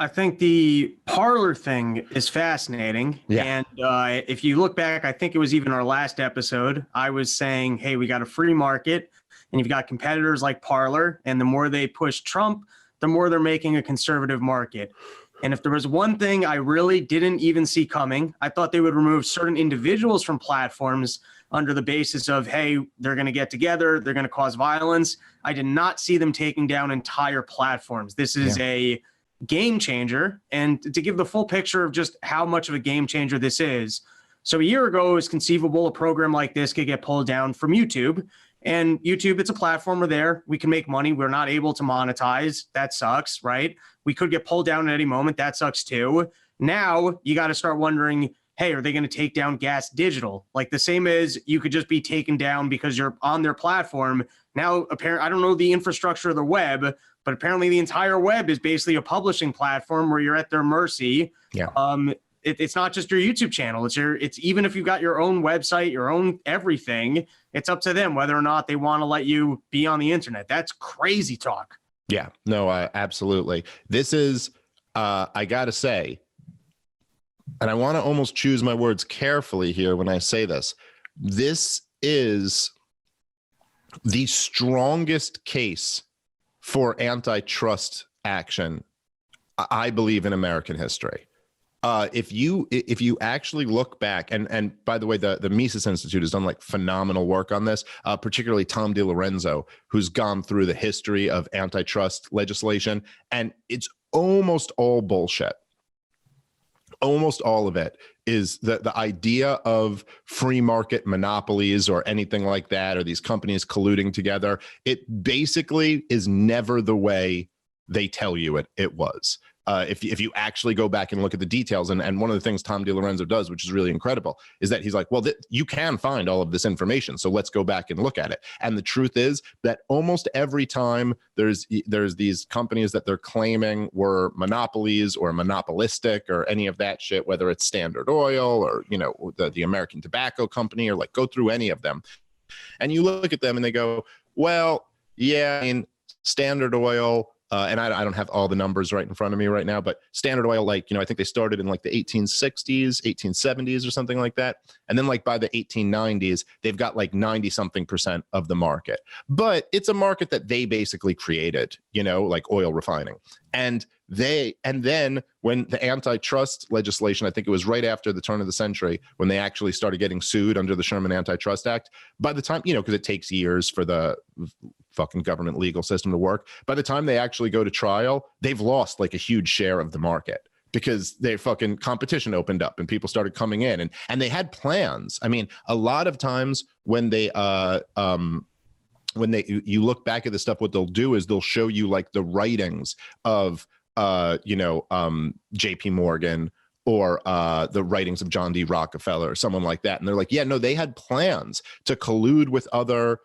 I think the Parlor thing is fascinating. Yeah. And if you look back, I think it was even our last episode, I was saying, hey, we got a free market and you've got competitors like Parlor. And the more they push Trump, the more they're making a conservative market. And if there was one thing I really didn't even see coming, I thought they would remove certain individuals from platforms under the basis of, hey, they're going to get together, they're going to cause violence. I did not see them taking down entire platforms. This is a game changer. And to give the full picture of just how much of a game changer this is. So a year ago, it was conceivable a program like this could get pulled down from YouTube. And YouTube, it's a platform where there we can make money. We're not able to monetize. That sucks, right? We could get pulled down at any moment. That sucks too. Now you got to start wondering, hey, are they going to take down Gas Digital? Like the same as you could just be taken down because you're on their platform. Now, apparently, I don't know the infrastructure of the web, but apparently the entire web is basically a publishing platform where you're at their mercy. Yeah. It's not just your YouTube channel. It's even if you've got your own website, your own everything, it's up to them whether or not they want to let you be on the internet. That's crazy talk. Yeah, no, absolutely. This is, I got to say, and I want to almost choose my words carefully here when I say this. This is the strongest case for antitrust action, I believe, in American history. If you actually look back, and by the way, the Mises Institute has done like phenomenal work on this, particularly Tom DiLorenzo, who's gone through the history of antitrust legislation, and it's almost all bullshit. Almost all of it is the idea of free market monopolies or anything like that, or these companies colluding together. It basically is never the way they tell you it was. If you actually go back and look at the details, and one of the things Tom DiLorenzo does, which is really incredible, is that he's like, well, you can find all of this information, so let's go back and look at it. And the truth is that almost every time there's these companies that they're claiming were monopolies or monopolistic or any of that shit, whether it's Standard Oil or the American Tobacco Company, or like go through any of them, and you look at them and they go, well, yeah, I mean, Standard Oil. And I don't have all the numbers right in front of me right now, but Standard Oil, like, I think they started in like the 1860s, 1870s or something like that. And then like by the 1890s, they've got like 90-something% of the market. But it's a market that they basically created, like oil refining. And then when the antitrust legislation, I think it was right after the turn of the century, when they actually started getting sued under the Sherman Antitrust Act, by the time, because it takes years for the fucking government legal system to work, by the time they actually go to trial, they've lost like a huge share of the market, because their fucking competition opened up and people started coming in, and they had plans. I mean, a lot of times when they you look back at the stuff, what they'll do is they'll show you like the writings of JP Morgan or the writings of John D. Rockefeller or someone like that, and they're like, yeah, no, they had plans to collude with other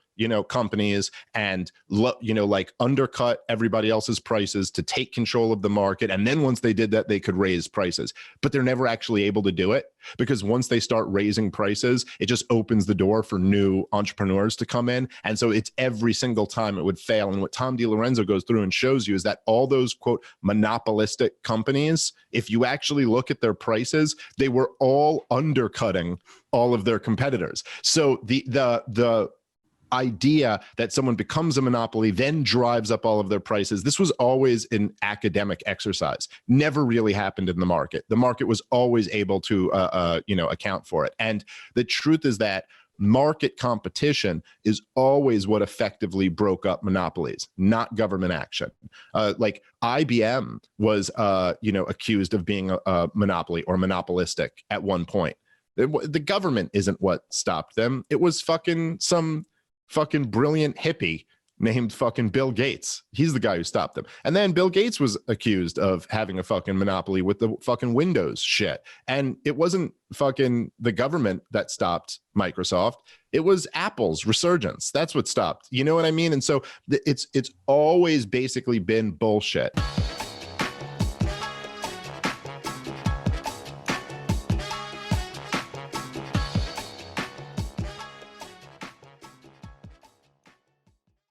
companies and like undercut everybody else's prices to take control of the market. And then once they did that, they could raise prices, but they're never actually able to do it, because once they start raising prices, it just opens the door for new entrepreneurs to come in. And so it's every single time it would fail. And what Tom DiLorenzo goes through and shows you is that all those quote monopolistic companies, if you actually look at their prices, they were all undercutting all of their competitors. So the idea that someone becomes a monopoly then drives up all of their prices, this was always an academic exercise, never really happened in the market. The market was always able to account for it. And the truth is that market competition is always what effectively broke up monopolies, not government action. Like IBM was accused of being a monopoly or monopolistic at one point. The government isn't what stopped them. It was some fucking brilliant hippie named fucking Bill Gates. He's the guy who stopped them. And then Bill Gates was accused of having a fucking monopoly with the fucking Windows shit. And it wasn't fucking the government that stopped Microsoft. It was Apple's resurgence. That's what stopped. You know what I mean? And so it's always basically been bullshit.